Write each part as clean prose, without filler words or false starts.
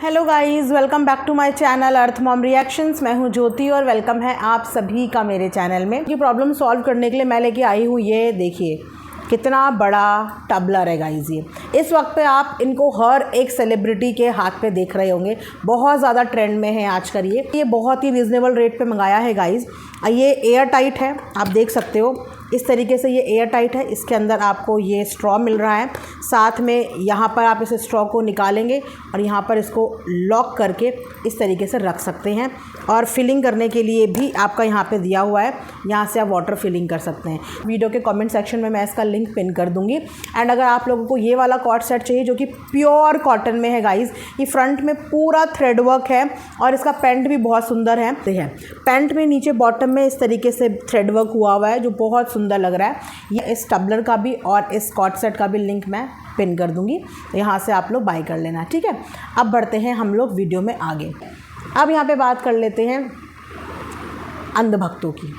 Hello guys, welcome back to my channel Earth Mom Reactions. मैं हूं ज्योति और welcome है आप सभी का मेरे चैनल में। ये प्रॉब्लम सॉल्व करने के लिए मैं लेके आई हूँ, ये देखिए कितना बड़ा टबलर है गाइस। ये इस वक्त पे आप इनको हर एक सेलिब्रिटी के हाथ पे देख रहे होंगे, बहुत ज़्यादा ट्रेंड में है आजकल। ये बहुत ही रीज़नेबल रेट पे मंगाया है गाइस। ये एयर टाइट है, आप देख सकते हो इस तरीके से। ये एयर टाइट है, इसके अंदर आपको ये स्ट्रॉ मिल रहा है। साथ में यहाँ पर आप इस स्ट्रॉ को निकालेंगे और यहाँ पर इसको लॉक करके इस तरीके से रख सकते हैं। और फिलिंग करने के लिए भी आपका यहाँ पे दिया हुआ है, यहाँ से आप वाटर फिलिंग कर सकते हैं। वीडियो के कमेंट सेक्शन में मैं इसका लिंक पिन कर दूँगी। एंड अगर आप लोगों को ये वाला कॉर्ड सेट चाहिए जो कि प्योर कॉटन में है गाइज़, ये फ्रंट में पूरा थ्रेड वर्क है और इसका पैंट भी बहुत सुंदर है। पैंट में नीचे बॉटम में इस तरीके से थ्रेड वर्क हुआ है जो बहुत सुंदर लग रहा है। ये इस टबलर का भी और इस कॉर्ड सेट का भी लिंक मैं पिन कर दूंगी, यहाँ से आप लोग बाय कर लेना, ठीक है। अब बढ़ते हैं हम लोग वीडियो में आगे। अब यहाँ पे बात कर लेते हैं अंधभक्तों की,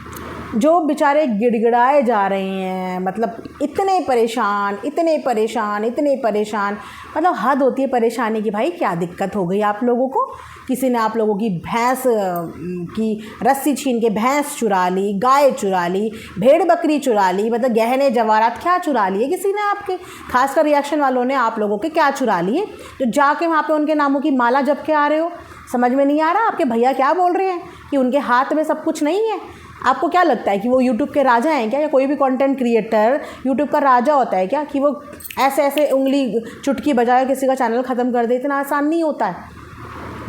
जो बेचारे गिड़गिड़ाए जा रहे हैं। मतलब इतने परेशान, इतने परेशान, इतने परेशान, मतलब हद होती है परेशानी की। भाई क्या दिक्कत हो गई आप लोगों को? किसी ने आप लोगों की भैंस की रस्सी छीन के भैंस चुरा ली, गाय चुरा ली, भेड़ बकरी चुरा ली, मतलब गहने जवाहरात क्या चुरा लिए किसी ने आपके? खासकर रिएक्शन वालों ने आप लोगों के क्या चुरा लिए जो जाके वहाँ पे उनके नामों की माला जप के आ रहे हो? समझ में नहीं आ रहा आपके भैया क्या बोल रहे हैं कि उनके हाथ में सब कुछ नहीं है? आपको क्या लगता है कि वो यूट्यूब के राजा हैं क्या? या कोई भी कंटेंट क्रिएटर यूट्यूब का राजा होता है क्या कि वो ऐसे ऐसे उंगली चुटकी बजाए किसी का चैनल ख़त्म कर दे? इतना आसान नहीं होता है।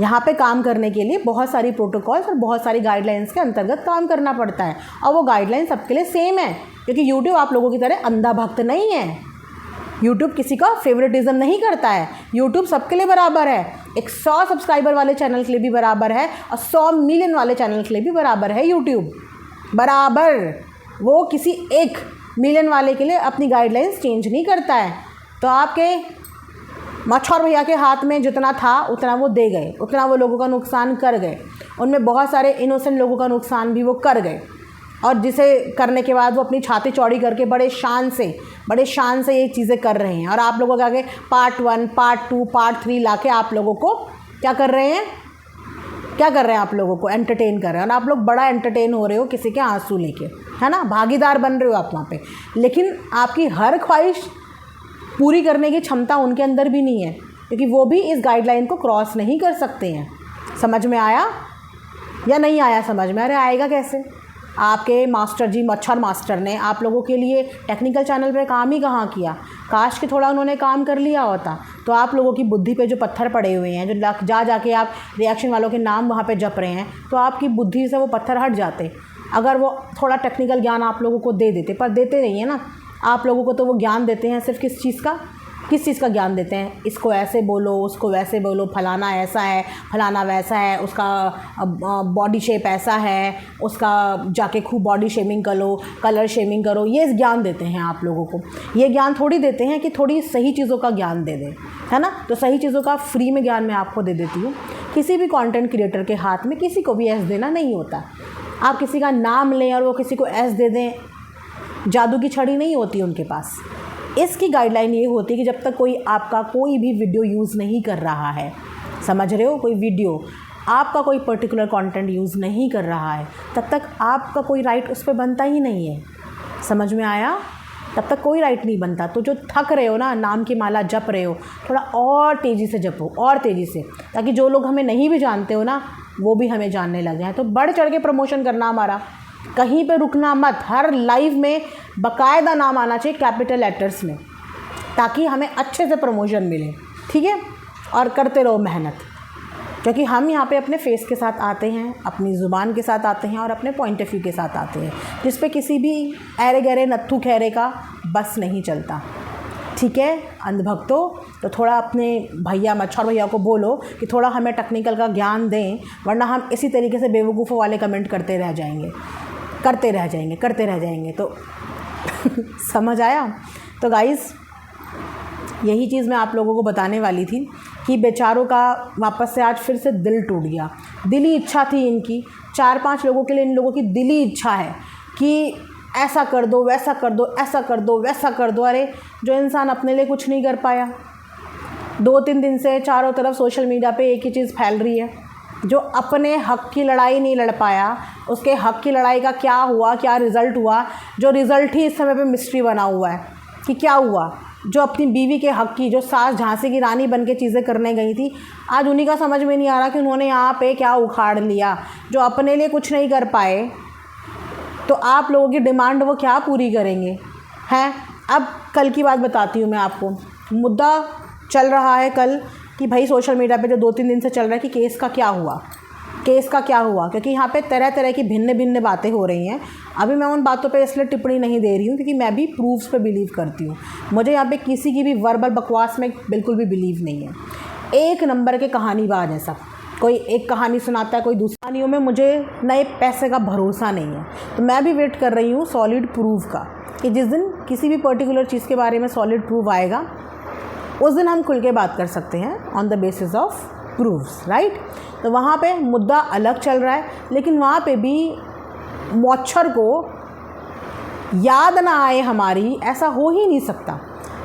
यहाँ पे काम करने के लिए बहुत सारी प्रोटोकॉल्स और बहुत सारी गाइडलाइंस के अंतर्गत काम करना पड़ता है, और वो गाइडलाइन सबके लिए सेम है, क्योंकि यूट्यूब आप लोगों की तरह अंधा भक्त नहीं है। यूट्यूब किसी का फेवरेटिज्म नहीं करता है। यूट्यूब सबके लिए बराबर है। एक 100 सब्सक्राइबर वाले चैनल के लिए भी बराबर है और 100 मिलियन वाले चैनल के लिए भी बराबर है। यूट्यूब बराबर, वो किसी 1 मिलियन वाले के लिए अपनी गाइडलाइंस चेंज नहीं करता है। तो आपके मच्छर भैया के हाथ में जितना था उतना वो दे गए, उतना वो लोगों का नुकसान कर गए। उनमें बहुत सारे इनोसेंट लोगों का नुकसान भी वो कर गए, और जिसे करने के बाद वो अपनी छाती चौड़ी करके बड़े शान से ये चीज़ें कर रहे हैं। और आप लोगों के आगे पार्ट 1, पार्ट 2, पार्ट 3 लाके आप लोगों को क्या कर रहे हैं? आप लोगों को एंटरटेन कर रहे हैं। और आप लोग बड़ा एंटरटेन हो रहे हो किसी के आंसू लेके, है ना? भागीदार बन रहे हो आप वहाँ पे। लेकिन आपकी हर ख्वाहिश पूरी करने की क्षमता उनके अंदर भी नहीं है, क्योंकि वो भी इस गाइडलाइन को क्रॉस नहीं कर सकते हैं। समझ में आया या नहीं आया समझ में? अरे आएगा कैसे? आपके मास्टर जी, मच्छर मास्टर ने आप लोगों के लिए टेक्निकल चैनल पे काम ही कहाँ किया? काश कि थोड़ा उन्होंने काम कर लिया होता तो आप लोगों की बुद्धि पे जो पत्थर पड़े हुए हैं, जो जाके आप रिएक्शन वालों के नाम वहाँ पे जप रहे हैं, तो आपकी बुद्धि से वो पत्थर हट जाते अगर वो थोड़ा टेक्निकल ज्ञान आप लोगों को दे देते। पर देते नहीं है ना आप लोगों को। तो वो ज्ञान देते हैं सिर्फ किस चीज़ का ज्ञान देते हैं? इसको ऐसे बोलो, उसको वैसे बोलो, फलाना ऐसा है, फलाना वैसा है, उसका बॉडी शेप ऐसा है, उसका जाके खूब बॉडी शेमिंग करो, कलर शेमिंग करो। ये ज्ञान देते हैं आप लोगों को। ये ज्ञान थोड़ी देते हैं कि थोड़ी सही चीज़ों का ज्ञान दे दें, है ना? तो सही चीज़ों का फ्री में ज्ञान मैं आपको दे देती हूँ। किसी भी कंटेंट क्रिएटर के हाथ में किसी को भी ऐस देना नहीं होता। आप किसी का नाम लें और वो किसी को ऐस दे दें, जादू की छड़ी नहीं होती उनके पास। इसकी गाइडलाइन ये होती है कि जब तक कोई आपका कोई भी वीडियो यूज़ नहीं कर रहा है, समझ रहे हो? कोई वीडियो आपका कोई पर्टिकुलर कंटेंट यूज़ नहीं कर रहा है, तब तक आपका कोई राइट उस पर बनता ही नहीं है। समझ में आया? तब तक कोई राइट नहीं बनता। तो जो थक रहे हो ना, नाम की माला जप रहे हो, थोड़ा और तेज़ी से जपो, और तेज़ी से, ताकि जो लोग हमें नहीं भी जानते हो ना, वो भी हमें जानने लग जाए। तो बढ़ चढ़ के प्रमोशन करना हमारा, कहीं पे रुकना मत। हर लाइव में बाकायदा नाम आना चाहिए कैपिटल लेटर्स में, ताकि हमें अच्छे से प्रमोशन मिले, ठीक है? और करते रहो मेहनत, क्योंकि हम यहाँ पे अपने फेस के साथ आते हैं, अपनी ज़ुबान के साथ आते हैं और अपने पॉइंट ऑफ व्यू के साथ आते हैं, जिस पे किसी भी ऐरे गहरे नत्थू खैरे का बस नहीं चलता, ठीक है अंधभक्तों? तो थोड़ा अपने भैया, मच्छर भैया को बोलो कि थोड़ा हमें टेक्निकल का ज्ञान दें, वरना हम इसी तरीके से बेवकूफ़ों वाले कमेंट करते रह जाएंगे। तो समझ आया? तो गाइज़, यही चीज़ मैं आप लोगों को बताने वाली थी कि बेचारों का वापस से आज फिर से दिल टूट गया। दिली इच्छा थी इनकी, 4-5 लोगों के लिए इन लोगों की दिली इच्छा है कि ऐसा कर दो, वैसा कर दो, ऐसा कर दो, वैसा कर दो। अरे जो इंसान अपने लिए कुछ नहीं कर पाया, 2-3 दिन से चारों तरफ सोशल मीडिया पे एक ही चीज़ फैल रही है, जो अपने हक़ की लड़ाई नहीं लड़ पाया, उसके हक़ की लड़ाई का क्या हुआ, क्या रिज़ल्ट हुआ, जो रिज़ल्ट ही इस समय पे मिस्ट्री बना हुआ है कि क्या हुआ। जो अपनी बीवी के हक़ की, जो सास झांसी की रानी बन के चीज़ें करने गई थी, आज उन्हीं का समझ में नहीं आ रहा कि उन्होंने यहाँ पे क्या उखाड़ लिया। जो अपने लिए कुछ नहीं कर पाए, तो आप लोगों की डिमांड वो क्या पूरी करेंगे हैं। अब कल की बात बताती हूँ मैं आपको। मुद्दा चल रहा है कल कि भाई सोशल मीडिया पे जो 2-3 दिन से चल रहा है कि केस का क्या हुआ, केस का क्या हुआ, क्योंकि यहाँ पे तरह तरह की भिन्न भिन्न बातें हो रही हैं। अभी मैं उन बातों पे इसलिए टिप्पणी नहीं दे रही हूँ क्योंकि मैं भी प्रूफ्स पे बिलीव करती हूँ। मुझे यहाँ पे किसी की भी वर्बल बकवास में बिल्कुल भी बिलीव नहीं है। एक नंबर के कहानीबाज है सब, कोई एक कहानी सुनाता है, कोई दूसरी। कहानियों में मुझे नए पैसे का भरोसा नहीं है, तो मैं भी वेट कर रही हूँ सॉलिड प्रूफ का कि जिस दिन किसी भी पर्टिकुलर चीज़ के बारे में सॉलिड प्रूफ आएगा उस दिन हम खुल के बात कर सकते हैं on the basis of proofs, right. तो वहाँ पे मुद्दा अलग चल रहा है, लेकिन वहाँ पे भी मच्छर को याद ना आए हमारी, ऐसा हो ही नहीं सकता।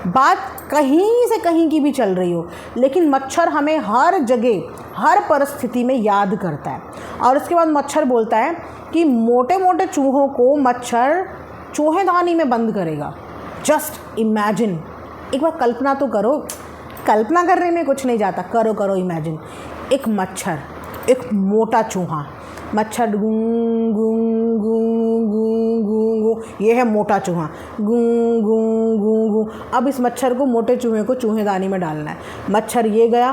बात कहीं से कहीं की भी चल रही हो, लेकिन मच्छर हमें हर जगह हर परिस्थिति में याद करता है। और उसके बाद मच्छर बोलता है कि मोटे मोटे चूहों को मच्छर चूहेदानी में बंद करेगा। जस्ट इमेजिन, एक बार कल्पना तो करो, कल्पना करने में कुछ नहीं जाता, करो इमेजिन। एक मच्छर, एक मोटा चूहा, मच्छर गूं गूं गूं गूं गूं गूं, ये है मोटा चूहा, गूं गूं गूं गूं। अब इस मच्छर को, मोटे चूहे को चूहेदानी में डालना है। मच्छर ये गया,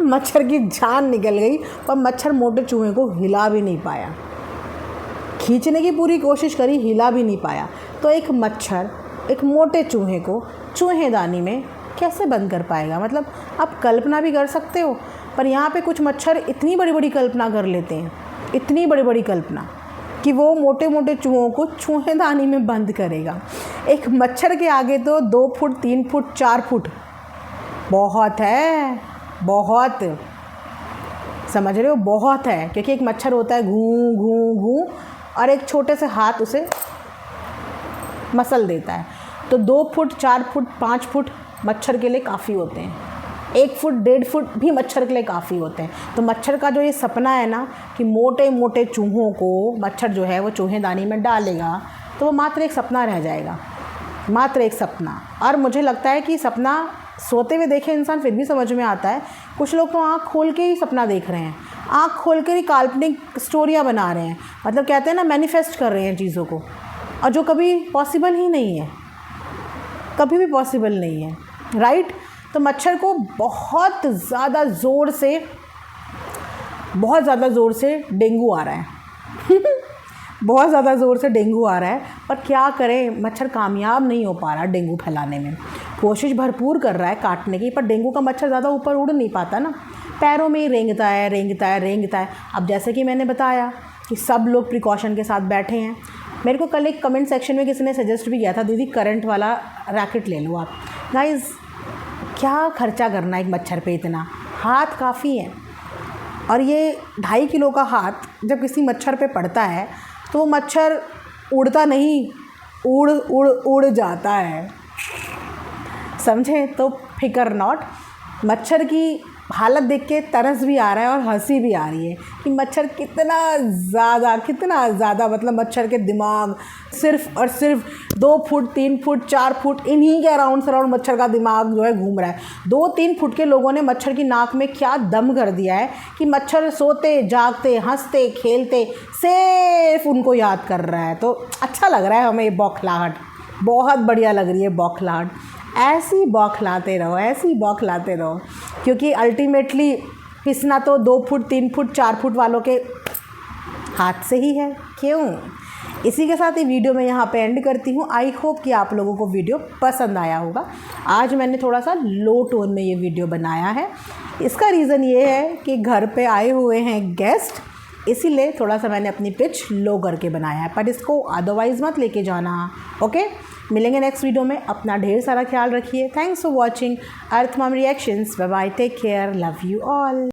मच्छर की जान निकल गई, पर मच्छर मोटे चूहे को हिला भी नहीं पाया। खींचने की पूरी कोशिश करी, हिला भी नहीं पाया। तो एक मच्छर एक मोटे चूहे को चूहेदानी में कैसे बंद कर पाएगा। मतलब आप कल्पना भी कर सकते हो, पर यहाँ पे कुछ मच्छर इतनी बड़ी बड़ी कल्पना कर लेते हैं, इतनी बड़ी बड़ी कल्पना कि वो मोटे मोटे चूहों को चूहेदानी में बंद करेगा। एक मच्छर के आगे तो 2 फुट 3 फुट 4 फुट बहुत है, बहुत, समझ रहे हो, बहुत है। क्योंकि एक मच्छर होता है घूं घूं घूं, और एक छोटे से हाथ उसे मसल देता है। तो 2 फुट 4 फुट 5 फुट मच्छर के लिए काफ़ी होते हैं। 1 फुट 1.5 फुट भी मच्छर के लिए काफ़ी होते हैं। तो मच्छर का जो ये सपना है ना कि मोटे मोटे चूहों को मच्छर जो है वो चूहेदानी में डालेगा, तो वो मात्र एक सपना रह जाएगा, मात्र एक सपना। और मुझे लगता है कि सपना सोते हुए देखे इंसान फिर भी समझ में आता है। कुछ लोग तो आँख खोल के ही सपना देख रहे हैं, आँख खोल कर ही काल्पनिक स्टोरियाँ बना रहे हैं। मतलब कहते हैं ना, मैनिफेस्ट कर रहे हैं चीज़ों को, और जो कभी पॉसिबल ही नहीं है, कभी भी पॉसिबल नहीं है, राइट। तो मच्छर को बहुत ज़्यादा ज़ोर से डेंगू आ रहा है बहुत ज़्यादा ज़ोर से डेंगू आ रहा है। पर क्या करें, मच्छर कामयाब नहीं हो पा रहा डेंगू फैलाने में। कोशिश भरपूर कर रहा है काटने की, पर डेंगू का मच्छर ज़्यादा ऊपर उड़ नहीं पाता ना, पैरों में ही रेंगता है। अब जैसे कि मैंने बताया कि सब लोग प्रिकॉशन के साथ बैठे हैं। मेरे को कल एक कमेंट सेक्शन में किसी ने सजेस्ट भी किया था, दीदी करंट वाला रैकेट ले लो आप। गाइस, क्या खर्चा करना एक मच्छर पे इतना, हाथ काफ़ी है। और ये 2.5 किलो का हाथ जब किसी मच्छर पे पड़ता है तो वो मच्छर उड़ता नहीं, उड़ जाता है, समझे। तो फिकर नॉट। मच्छर की हालत देख के तरस भी आ रहा है और हंसी भी आ रही है कि मच्छर कितना ज़्यादा मतलब मच्छर के दिमाग सिर्फ और सिर्फ 2 फुट 3 फुट 4 फुट इन्हीं के अराउंड मच्छर का दिमाग जो है घूम रहा है। 2-3 फुट के लोगों ने मच्छर की नाक में क्या दम कर दिया है कि मच्छर सोते जागते हंसते खेलते सिर्फ उनको याद कर रहा है। तो अच्छा लग रहा है हमें ये बौखलाहट, बहुत बढ़िया लग रही है बौखलाहट। ऐसी बौखलाते रहो, क्योंकि अल्टीमेटली पिसना तो 2 फुट 3 फुट 4 फुट वालों के हाथ से ही है। क्यों? इसी के साथ ये वीडियो मैं यहाँ पे एंड करती हूँ। आई होप कि आप लोगों को वीडियो पसंद आया होगा। आज मैंने थोड़ा सा लो टोन में ये वीडियो बनाया है। इसका रीज़न ये है कि घर पे आए हुए हैं गेस्ट, इसीलिए थोड़ा सा मैंने अपनी पिच लो करके बनाया है, पर इसको अदरवाइज़ मत लेके जाना। ओके, मिलेंगे नेक्स्ट वीडियो में। अपना ढेर सारा ख्याल रखिए। Thanks for watching Earth Mom Reactions. Bye bye, take care, love you all.